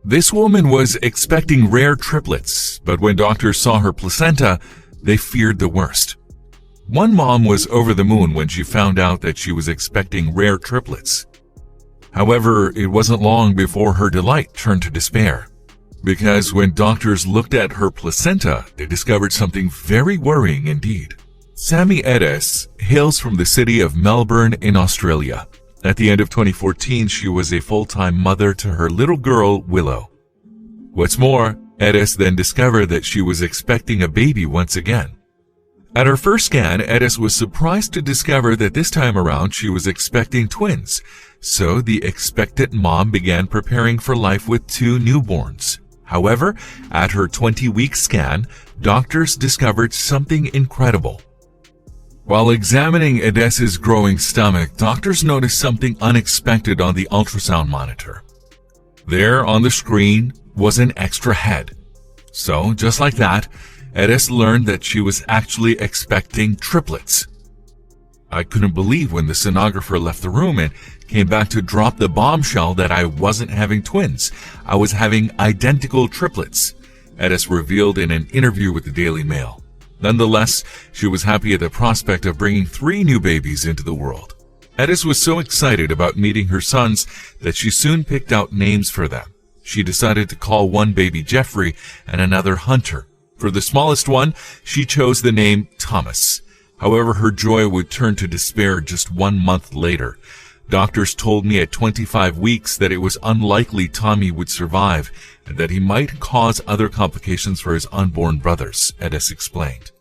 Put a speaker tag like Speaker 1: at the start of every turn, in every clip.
Speaker 1: This woman was expecting rare triplets, but when doctors saw her placenta, they feared the worst. One mom was over the moon when she found out that she was expecting rare triplets. However, it wasn't long before her delight turned to despair, because when doctors looked at her placenta, they discovered something very worrying indeed. Sammy Edes hails from the city of Melbourne in Australia. At the end of 2014, she was a full-time mother to her little girl, Willow. What's more, Edes then discovered that she was expecting a baby once again. At her first scan, Edes was surprised to discover that this time around she was expecting twins, so the expectant mom began preparing for life with 2 newborns. However, at her 20-week scan, doctors discovered something incredible. While examining Edes's growing stomach, doctors noticed something unexpected on the ultrasound monitor. There on the screen was an extra head. So, just like that, Edes learned that she was actually expecting triplets. I couldn't believe when the sonographer left the room and came back to drop the bombshell that I wasn't having twins. I was having identical triplets, Edes revealed in an interview with the Daily Mail. Nonetheless, she was happy at the prospect of bringing 3 new babies into the world. Edes was so excited about meeting her sons that she soon picked out names for them. She decided to call one baby Jeffrey and another Hunter. For the smallest one, she chose the name Thomas. However, her joy would turn to despair just 1 month later. Doctors told me at 25 weeks that it was unlikely Tommy would survive and that he might cause other complications for his unborn brothers, Edes explained.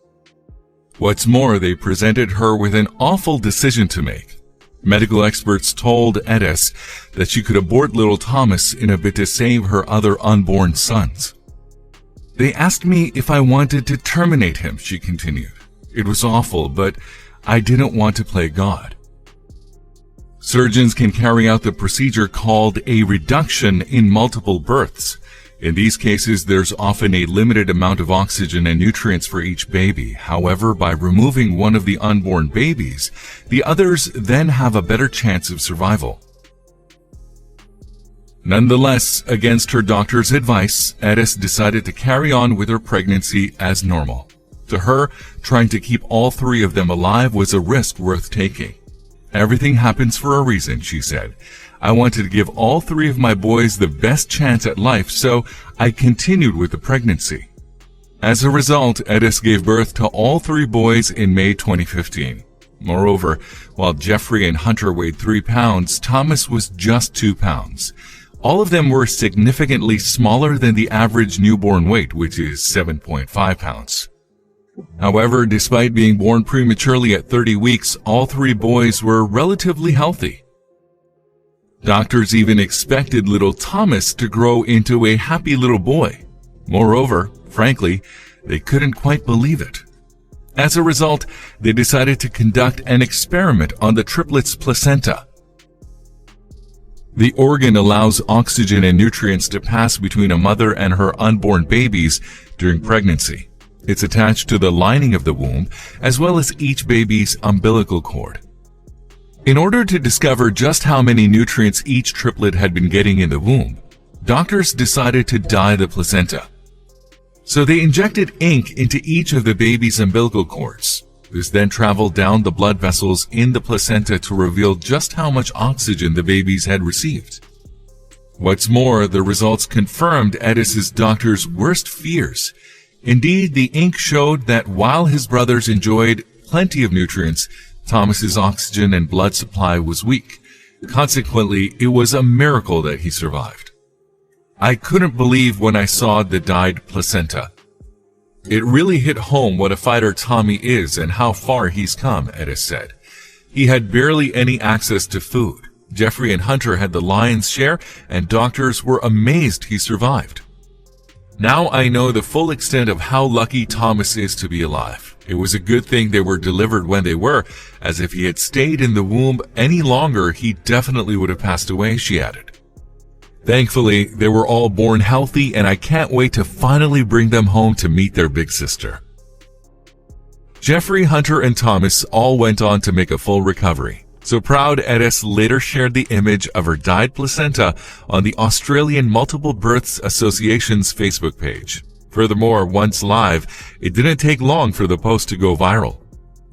Speaker 1: What's more, they presented her with an awful decision to make. Medical experts told Edes that she could abort little Thomas in a bid to save her other unborn sons. They asked me if I wanted to terminate him, she continued. It was awful, but I didn't want to play God. Surgeons can carry out the procedure called a reduction in multiple births. In these cases, there's often a limited amount of oxygen and nutrients for each baby. However, by removing one of the unborn babies, the others then have a better chance of survival. Nonetheless, against her doctor's advice, Edes decided to carry on with her pregnancy as normal. To her, trying to keep all 3 of them alive was a risk worth taking. Everything happens for a reason, she said. I wanted to give all 3 of my boys the best chance at life, so I continued with the pregnancy. As a result, Edes gave birth to all 3 boys in May 2015. Moreover, while Jeffrey and Hunter weighed 3 pounds, Thomas was just 2 pounds. All of them were significantly smaller than the average newborn weight, which is 7.5 pounds. However, despite being born prematurely at 30 weeks, all 3 boys were relatively healthy. Doctors even expected little Thomas to grow into a happy little boy. Moreover, frankly, they couldn't quite believe it. As a result, they decided to conduct an experiment on the triplets' placenta. The organ allows oxygen and nutrients to pass between a mother and her unborn babies during pregnancy. It's attached to the lining of the womb, as well as each baby's umbilical cord. In order to discover just how many nutrients each triplet had been getting in the womb, doctors decided to dye the placenta. So they injected ink into each of the baby's umbilical cords. This then traveled down the blood vessels in the placenta to reveal just how much oxygen the babies had received. What's more, the results confirmed Edes's doctor's worst fears. Indeed, the ink showed that while his brothers enjoyed plenty of nutrients, Thomas's oxygen and blood supply was weak. Consequently, it was a miracle that he survived. I couldn't believe when I saw the dyed placenta. It really hit home what a fighter Tommy is and how far he's come, Edes said. He had barely any access to food. Jeffrey and Hunter had the lion's share, and doctors were amazed he survived. Now I know the full extent of how lucky Thomas is to be alive. It was a good thing they were delivered when they were, as if he had stayed in the womb any longer, he definitely would have passed away, she added. Thankfully, they were all born healthy, and I can't wait to finally bring them home to meet their big sister. Jeffrey, Hunter, and Thomas all went on to make a full recovery. So proud, Edis later shared the image of her dyed placenta on the Australian Multiple Births Association's Facebook page. Furthermore, once live, it didn't take long for the post to go viral.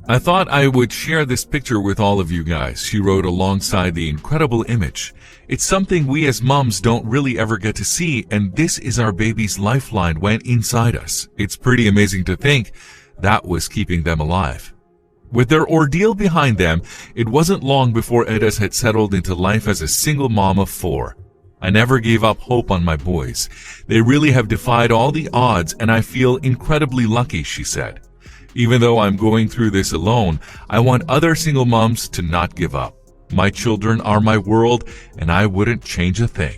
Speaker 1: "I thought I would share this picture with all of you guys," she wrote alongside the incredible image. "It's something we as moms don't really ever get to see, and this is our baby's lifeline went inside us. It's pretty amazing to think that was keeping them alive." With their ordeal behind them, it wasn't long before Edis had settled into life as a single mom of 4. "I never gave up hope on my boys. They really have defied all the odds, and I feel incredibly lucky," she said. "Even though I'm going through this alone, I want other single moms to not give up. My children are my world, and I wouldn't change a thing."